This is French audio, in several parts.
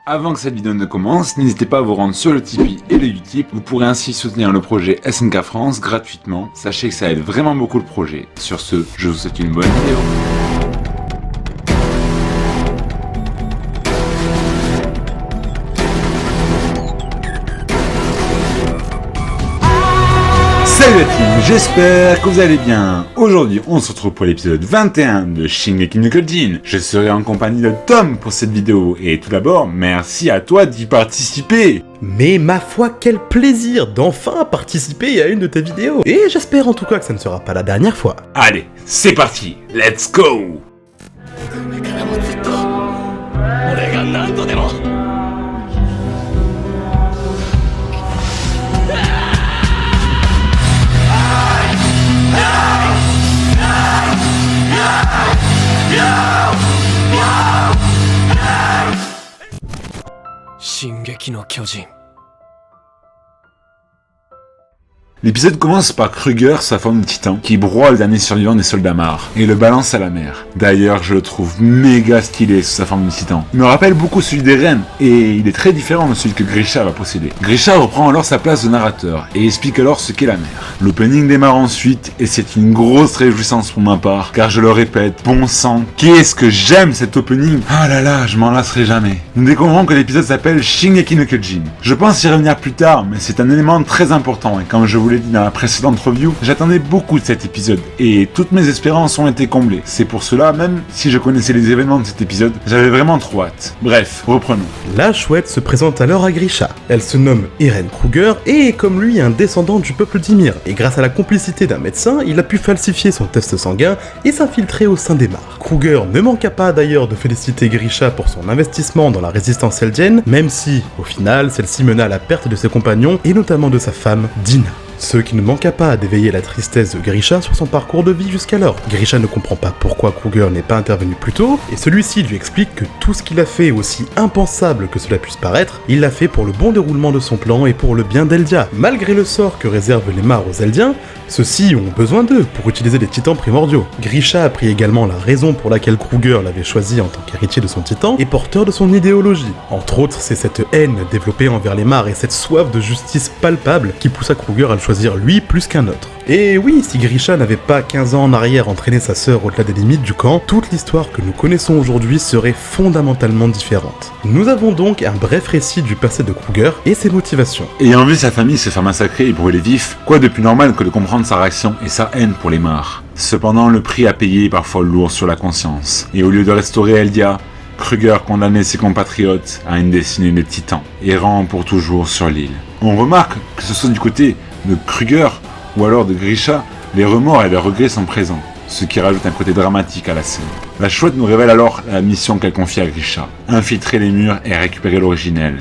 Avant que cette vidéo ne commence, n'hésitez pas à vous rendre sur le Tipeee et le Utip, vous pourrez ainsi soutenir le projet SNK France gratuitement, sachez que ça aide vraiment beaucoup le projet. Sur ce, je vous souhaite une bonne vidéo. Salut la team, j'espère que vous allez bien. Aujourd'hui, on se retrouve pour l'épisode 21 de Shingeki no Kyojin. Je serai en compagnie de Tom pour cette vidéo. Et tout d'abord, merci à toi d'y participer. Mais ma foi, quel plaisir d'enfin participer à une de tes vidéos. Et j'espère en tout cas que ça ne sera pas la dernière fois. Allez, c'est parti, let's go. Shingeki no Kyojin. L'épisode commence par Kruger, sa forme de titan, qui broie le dernier survivant des soldats morts, et le balance à la mer. D'ailleurs, je le trouve méga stylé sous sa forme de titan. Il me rappelle beaucoup celui d'Eren, et il est très différent de celui que Grisha va posséder. Grisha reprend alors sa place de narrateur, et explique alors ce qu'est la mer. L'opening démarre ensuite, et c'est une grosse réjouissance pour ma part, car je le répète, bon sang, qu'est-ce que j'aime cet opening. Ah là là, je m'en lasserai jamais. Nous découvrons que l'épisode s'appelle Shingeki no Kyojin. Je pense y revenir plus tard, mais c'est un élément très important, et comme je vous l'ai dit dans la précédente review, j'attendais beaucoup de cet épisode et toutes mes espérances ont été comblées. C'est pour cela, même si je connaissais les événements de cet épisode, j'avais vraiment trop hâte. Bref, reprenons. La chouette se présente alors à Grisha. Elle se nomme Eren Kruger et est comme lui un descendant du peuple d'Ymir. Et grâce à la complicité d'un médecin, il a pu falsifier son test sanguin et s'infiltrer au sein des mares. Kruger ne manqua pas d'ailleurs de féliciter Grisha pour son investissement dans la résistance eldienne, même si, au final, celle-ci mena à la perte de ses compagnons et notamment de sa femme, Dina. Ce qui ne manqua pas d'éveiller la tristesse de Grisha sur son parcours de vie jusqu'alors. Grisha ne comprend pas pourquoi Kruger n'est pas intervenu plus tôt, et celui-ci lui explique que tout ce qu'il a fait, aussi impensable que cela puisse paraître, il l'a fait pour le bon déroulement de son plan et pour le bien d'Eldia. Malgré le sort que réservent les mares aux Eldiens, ceux-ci ont besoin d'eux pour utiliser les titans primordiaux. Grisha apprit également la raison pour laquelle Kruger l'avait choisi en tant qu'héritier de son titan et porteur de son idéologie. Entre autres, c'est cette haine développée envers les mares et cette soif de justice palpable qui poussa Kruger à le choisir lui plus qu'un autre. Et oui, si Grisha n'avait pas 15 ans en arrière entraîné sa sœur au-delà des limites du camp, toute l'histoire que nous connaissons aujourd'hui serait fondamentalement différente. Nous avons donc un bref récit du passé de Kruger et ses motivations. Ayant vu sa famille se faire massacrer et brûler vif, quoi de plus normal que de comprendre sa réaction et sa haine pour les mares. Cependant, le prix à payer est parfois lourd sur la conscience, et au lieu de restaurer Eldia, Kruger condamnait ses compatriotes à une destinée de titans, errant pour toujours sur l'île. On remarque que ce soit du côté de Kruger ou alors de Grisha, les remords et les regrets sont présents, ce qui rajoute un côté dramatique à la scène. La chouette nous révèle alors la mission qu'elle confie à Grisha, infiltrer les murs et récupérer l'originel,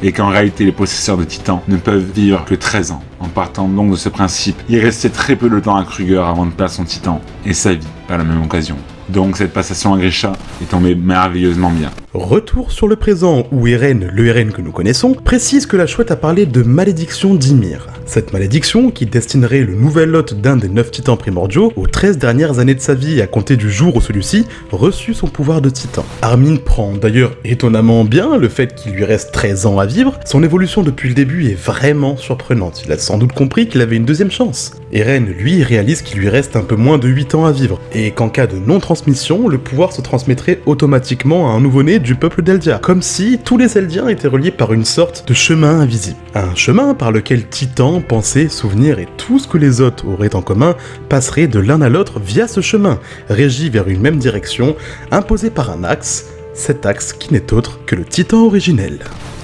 et qu'en réalité les possesseurs de titans ne peuvent vivre que 13 ans. En partant donc de ce principe, il restait très peu de temps à Kruger avant de perdre son titan, et sa vie par la même occasion. Donc cette passation à Grisha est tombée merveilleusement bien. Retour sur le présent, où Eren, le Eren que nous connaissons, précise que la chouette a parlé de malédiction d'Ymir. Cette malédiction, qui destinerait le nouvel hôte d'un des 9 titans primordiaux aux 13 dernières années de sa vie à compter du jour où celui-ci reçut son pouvoir de titan. Armin prend d'ailleurs étonnamment bien le fait qu'il lui reste 13 ans à vivre, son évolution depuis le début est vraiment surprenante, il a sans doute compris qu'il avait une deuxième chance. Eren, lui, réalise qu'il lui reste un peu moins de 8 ans à vivre, et qu'en cas de non-transmission, le pouvoir se transmettrait automatiquement à un nouveau-né du peuple d'Eldia, comme si tous les Eldiens étaient reliés par une sorte de chemin invisible. Un chemin par lequel Titan, pensée, souvenirs et tout ce que les hôtes auraient en commun passeraient de l'un à l'autre via ce chemin, régi vers une même direction, imposé par un axe, cet axe qui n'est autre que le Titan originel.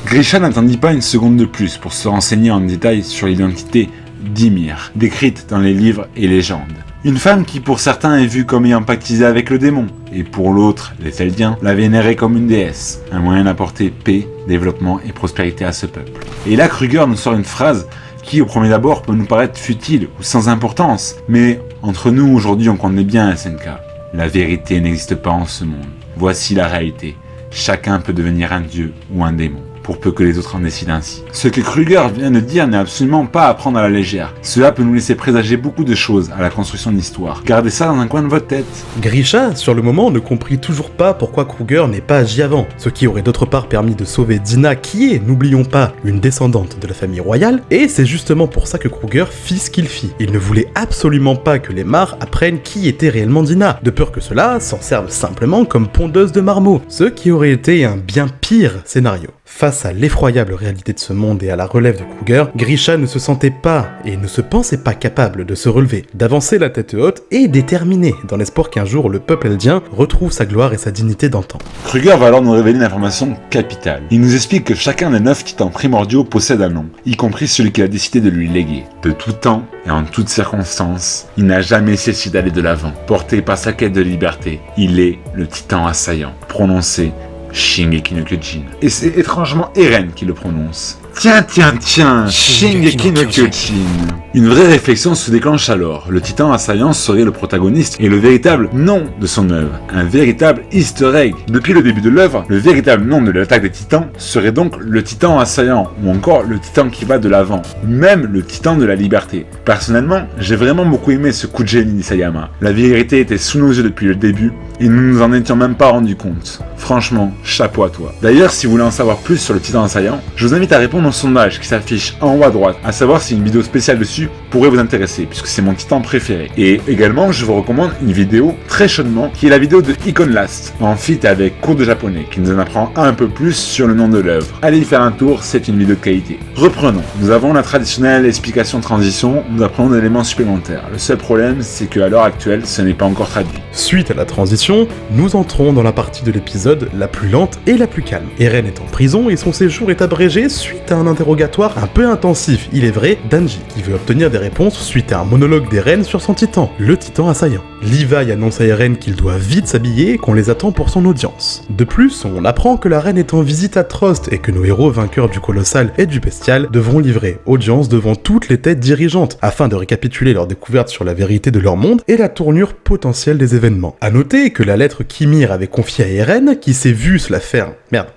Grisha n'attendit pas une seconde de plus pour se renseigner en détail sur l'identité d'Ymir, décrite dans les livres et légendes. Une femme qui pour certains est vue comme ayant pactisé avec le démon, et pour l'autre, les Eldiens, la vénéraient comme une déesse, un moyen d'apporter paix, développement et prospérité à ce peuple. Et là, Kruger nous sort une phrase qui, au premier abord, peut nous paraître futile ou sans importance, mais entre nous, aujourd'hui, on connaît bien SNK. La vérité n'existe pas en ce monde. Voici la réalité. Chacun peut devenir un dieu ou un démon. pour peu que les autres en décident ainsi. Ce que Kruger vient de dire n'est absolument pas à prendre à la légère. Cela peut nous laisser présager beaucoup de choses à la construction de l'histoire. Gardez ça dans un coin de votre tête. Grisha, sur le moment, ne comprit toujours pas pourquoi Kruger n'ait pas agi avant, ce qui aurait d'autre part permis de sauver Dina qui est, n'oublions pas, une descendante de la famille royale, et c'est justement pour ça que Kruger fit ce qu'il fit. Il ne voulait absolument pas que les Mar apprennent qui était réellement Dina, de peur que cela s'en serve simplement comme pondeuse de marmots, ce qui aurait été un bien pire scénario. Face à l'effroyable réalité de ce monde et à la relève de Kruger, Grisha ne se sentait pas et ne se pensait pas capable de se relever, d'avancer la tête haute et déterminé, dans l'espoir qu'un jour le peuple eldien retrouve sa gloire et sa dignité d'antan. Kruger va alors nous révéler une information capitale. Il nous explique que chacun des 9 titans primordiaux possède un nom, y compris celui qu'il a décidé de lui léguer. De tout temps et en toutes circonstances, il n'a jamais cessé d'aller de l'avant, porté par sa quête de liberté. Il est le titan assaillant, prononcé Shingeki no Kyojin. Et c'est étrangement Eren qui le prononce. Tiens, Shingeki no Kyojin. Une vraie réflexion se déclenche alors. Le titan assaillant serait le protagoniste et le véritable nom de son œuvre. Un véritable easter egg. Depuis le début de l'œuvre, le véritable nom de l'attaque des titans serait donc le titan assaillant, ou encore le titan qui va de l'avant, même le titan de la liberté. Personnellement, j'ai vraiment beaucoup aimé ce coup de génie d'Isayama. La vérité était sous nos yeux depuis le début, et nous nous en étions même pas rendu compte. Franchement, chapeau à toi. D'ailleurs, si vous voulez en savoir plus sur le titan assaillant, je vous invite à répondre au sondage qui s'affiche en haut à droite, à savoir si une vidéo spéciale dessus pourrait vous intéresser, puisque c'est mon titan préféré. Et également, je vous recommande une vidéo très chaudement, qui est la vidéo de Iconlast, en feat avec cours de japonais, qui nous en apprend un peu plus sur le nom de l'œuvre. Allez y faire un tour, c'est une vidéo de qualité. Reprenons. Nous avons la traditionnelle explication transition, nous apprenons des éléments supplémentaires. Le seul problème, c'est qu'à l'heure actuelle, ce n'est pas encore traduit. Suite à la transition, nous entrons dans la partie de l'épisode la plus lente et la plus calme. Eren est en prison et son séjour est abrégé suite à un interrogatoire un peu intensif, il est vrai, d'Anji, qui veut obtenir des réponses suite à un monologue d'Eren sur son titan, le titan assaillant. Levi annonce à Eren qu'il doit vite s'habiller et qu'on les attend pour son audience. De plus, on apprend que la reine est en visite à Trost et que nos héros vainqueurs du colossal et du bestial devront livrer audience devant toutes les têtes dirigeantes afin de récapituler leurs découvertes sur la vérité de leur monde et la tournure potentielle des événements. A noter que la lettre qu'Ymir avait confiée à Eren, qui s'est vue se la faire... Merde.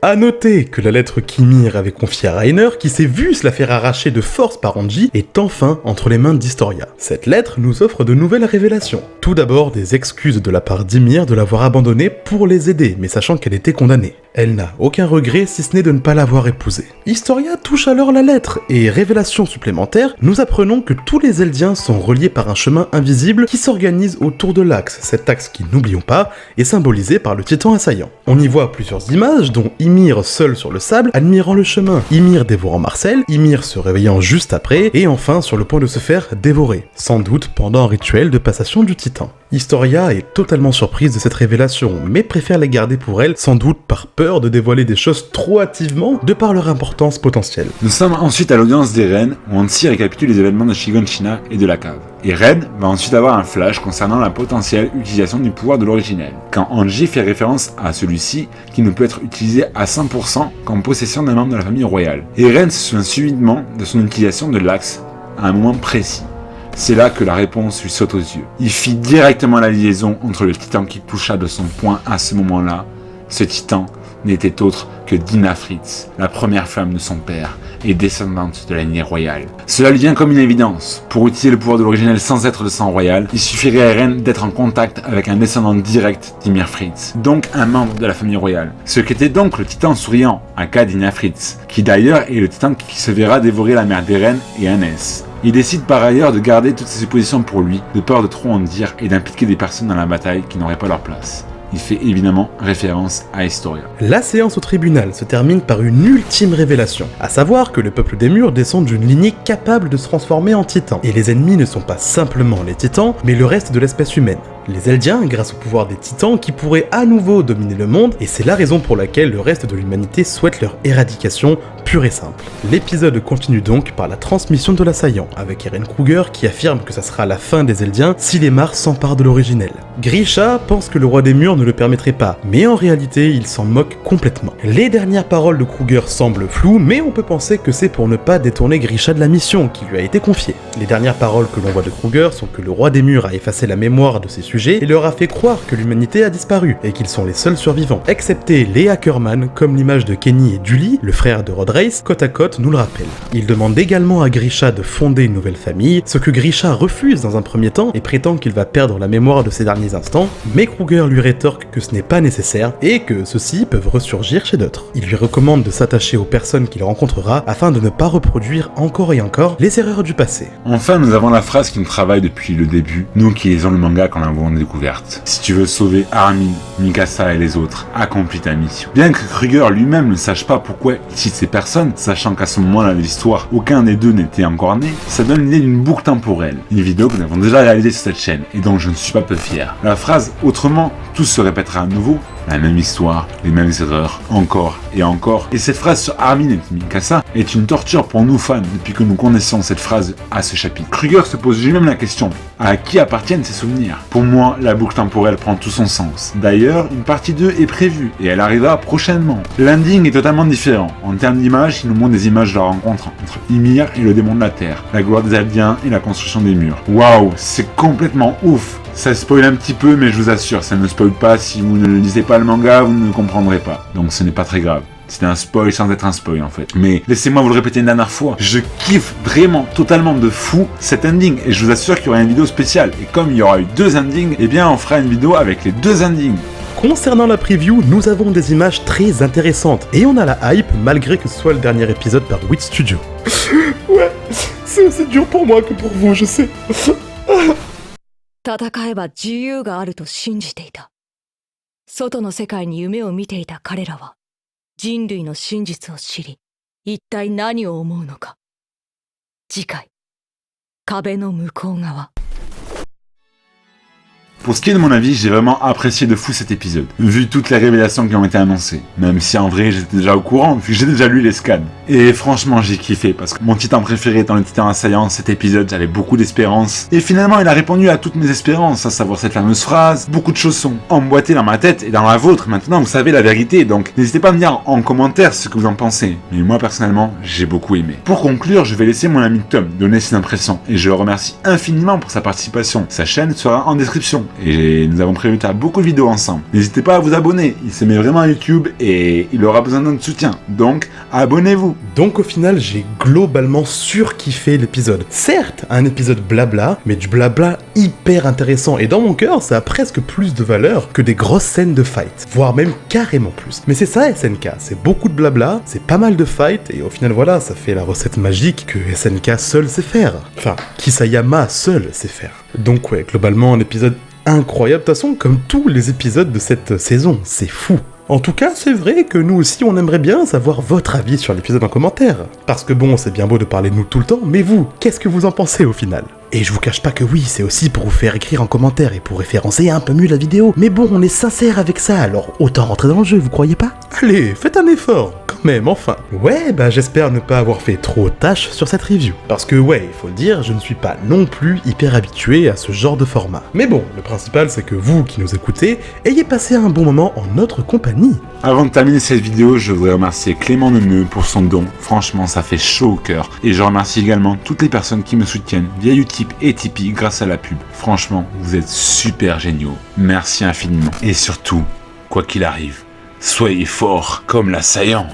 A noter que la lettre qu'Ymir avait confiée à Reiner, qui s'est vu se la faire arracher de force par Anji, est enfin entre les mains d'Historia. Cette lettre nous offre de nouvelles révélations. Tout d'abord, des excuses de la part d'Ymir de l'avoir abandonnée pour les aider, mais sachant qu'elle était condamnée. Elle n'a aucun regret si ce n'est de ne pas l'avoir épousée. Historia touche alors la lettre, et révélation supplémentaire, nous apprenons que tous les Eldiens sont reliés par un chemin invisible qui s'organise autour de l'Axe, cet axe qui, n'oublions pas, est symbolisé par le titan assaillant. On y voit plusieurs images, dont Ymir seul sur le sable, admirant le chemin, Ymir dévorant Marcel, Ymir se réveillant juste après, et enfin sur le point de se faire dévorer, sans doute pendant un rituel de passation du titan. Historia est totalement surprise de cette révélation, mais préfère les garder pour elle, sans doute par peur de dévoiler des choses trop hâtivement, de par leur importance potentielle. Nous sommes ensuite à l'audience d'Eren, où Ansi récapitule les événements de Shiganshina et de la cave. Eren va ensuite avoir un flash concernant la potentielle utilisation du pouvoir de l'originel, quand Anji fait référence à celui-ci qui ne peut être utilisé à 100% qu'en possession d'un membre de la famille royale. Eren se souvient subitement de son utilisation de l'axe à un moment précis. C'est là que la réponse lui saute aux yeux. Il fit directement la liaison entre le titan qui toucha de son poing à ce moment-là. Ce titan n'était autre que Dina Fritz, la première femme de son père et descendante de la lignée royale. Cela lui vient comme une évidence. Pour utiliser le pouvoir de l'originel sans être de sang royal, il suffirait à Eren d'être en contact avec un descendant direct d'Ymir Fritz, donc un membre de la famille royale. Ce qu'était donc le titan souriant, aka Dina Fritz, qui d'ailleurs est le titan qui se verra dévorer la mère d'Eren et Hannes. Il décide par ailleurs de garder toutes ses suppositions pour lui, de peur de trop en dire et d'impliquer des personnes dans la bataille qui n'auraient pas leur place. Il fait évidemment référence à Historia. La séance au tribunal se termine par une ultime révélation, à savoir que le peuple des murs descend d'une lignée capable de se transformer en titan. Et les ennemis ne sont pas simplement les titans, mais le reste de l'espèce humaine. Les Eldiens, grâce au pouvoir des titans, qui pourraient à nouveau dominer le monde, et c'est la raison pour laquelle le reste de l'humanité souhaite leur éradication pur et simple. L'épisode continue donc par la transmission de l'assaillant, avec Eren Kruger qui affirme que ça sera la fin des Eldiens si les Mars s'emparent de l'originel. Grisha pense que le roi des murs ne le permettrait pas, mais en réalité il s'en moque complètement. Les dernières paroles de Kruger semblent floues, mais on peut penser que c'est pour ne pas détourner Grisha de la mission qui lui a été confiée. Les dernières paroles que l'on voit de Kruger sont que le roi des murs a effacé la mémoire de ses sujets et leur a fait croire que l'humanité a disparu, et qu'ils sont les seuls survivants, excepté les Ackerman, comme l'image de Kenny et Julie, le frère de Rod Reiss, côte à côte nous le rappelle. Il demande également à Grisha de fonder une nouvelle famille, ce que Grisha refuse dans un premier temps et prétend qu'il va perdre la mémoire de ses derniers instants, mais Kruger lui rétorque que ce n'est pas nécessaire et que ceux-ci peuvent ressurgir chez d'autres. Il lui recommande de s'attacher aux personnes qu'il rencontrera afin de ne pas reproduire encore et encore les erreurs du passé. Enfin, nous avons la phrase qui nous travaille depuis le début, nous qui lisons le manga quand l'avons découverte. Si tu veux sauver Armin, Mikasa et les autres, accomplis ta mission. Bien que Kruger lui-même ne sache pas pourquoi il cite ces personnes, sachant qu'à ce moment-là de l'histoire, aucun des deux n'était encore né, ça donne l'idée d'une boucle temporelle. Une vidéo que nous avons déjà réalisée sur cette chaîne, et dont je ne suis pas peu fier. La phrase « Autrement, tout se répétera à nouveau », la même histoire, les mêmes erreurs, encore et encore. Et cette phrase sur Armin et Mikasa est une torture pour nous fans depuis que nous connaissons cette phrase à ce chapitre. Kruger se pose lui-même la question, à qui appartiennent ces souvenirs? Pour moi, la boucle temporelle prend tout son sens. D'ailleurs, une partie 2 est prévue, et elle arrivera prochainement. L'ending est totalement différent. En termes d'image, il nous montre des images de la rencontre entre Ymir et le démon de la Terre, la gloire des Eldiens et la construction des murs. Waouh, c'est complètement ouf! Ça spoil un petit peu, mais je vous assure, ça ne spoil pas. Si vous ne lisez pas le manga, vous ne comprendrez pas. Donc ce n'est pas très grave. C'était un spoil sans être un spoil en fait. Mais laissez-moi vous le répéter une dernière fois. Je kiffe vraiment, totalement de fou cet ending. Et je vous assure qu'il y aura une vidéo spéciale. Et comme il y aura eu 2 endings, eh bien on fera une vidéo avec les 2 endings. Concernant la preview, nous avons des images très intéressantes. Et on a la hype malgré que ce soit le dernier épisode par Wit Studio. Ouais, c'est aussi dur pour moi que pour vous, je sais. 戦えば自由があると信じていた。外の世界に夢を見ていた彼らは人類の真実を知り、一体何を思うのか。次回、壁の向こう側。 Pour ce qui est de mon avis, j'ai vraiment apprécié de fou cet épisode, vu toutes les révélations qui ont été annoncées. Même si en vrai j'étais déjà au courant, vu que j'ai déjà lu les scans. Et franchement j'ai kiffé, parce que mon titan préféré étant le titan assaillant, cet épisode j'avais beaucoup d'espérance. Et finalement il a répondu à toutes mes espérances, à savoir cette fameuse phrase. Beaucoup de choses sont emboîtées dans ma tête et dans la vôtre, maintenant vous savez la vérité, donc n'hésitez pas à me dire en commentaire ce que vous en pensez. Mais moi personnellement, j'ai beaucoup aimé. Pour conclure, je vais laisser mon ami Tom donner ses impressions, et je le remercie infiniment pour sa participation. Sa chaîne sera en description. Et nous avons prévu de faire beaucoup de vidéos ensemble. N'hésitez pas à vous abonner, il s'aimait vraiment à YouTube et il aura besoin de notre soutien. Donc, abonnez-vous. Donc au final, j'ai globalement surkiffé l'épisode. Certes, un épisode blabla, mais du blabla hyper intéressant. Et dans mon cœur, ça a presque plus de valeur que des grosses scènes de fight. Voire même carrément plus. Mais c'est ça SNK, c'est beaucoup de blabla, c'est pas mal de fight, et au final voilà, ça fait la recette magique que SNK seul sait faire. Enfin, Kisayama seul sait faire. Donc ouais, globalement un épisode incroyable, de toute façon, comme tous les épisodes de cette saison, c'est fou. En tout cas, c'est vrai que nous aussi, on aimerait bien savoir votre avis sur l'épisode en commentaire. Parce que bon, c'est bien beau de parler de nous tout le temps, mais vous, qu'est-ce que vous en pensez au final ? Et je vous cache pas que oui, c'est aussi pour vous faire écrire en commentaire et pour référencer un peu mieux la vidéo. Mais bon, on est sincère avec ça, alors autant rentrer dans le jeu, vous croyez pas ? Allez, faites un effort, quand même, enfin. Ouais, bah j'espère ne pas avoir fait trop tâche sur cette review. Parce que ouais, il faut le dire, je ne suis pas non plus hyper habitué à ce genre de format. Mais bon, le principal c'est que vous qui nous écoutez, ayez passé un bon moment en notre compagnie. Avant de terminer cette vidéo, je voudrais remercier Clément Neuneu pour son don. Franchement, ça fait chaud au cœur. Et je remercie également toutes les personnes qui me soutiennent via Utip et Tipeee grâce à la pub. Franchement, vous êtes super géniaux. Merci infiniment. Et surtout, quoi qu'il arrive, soyez forts comme l'assaillant.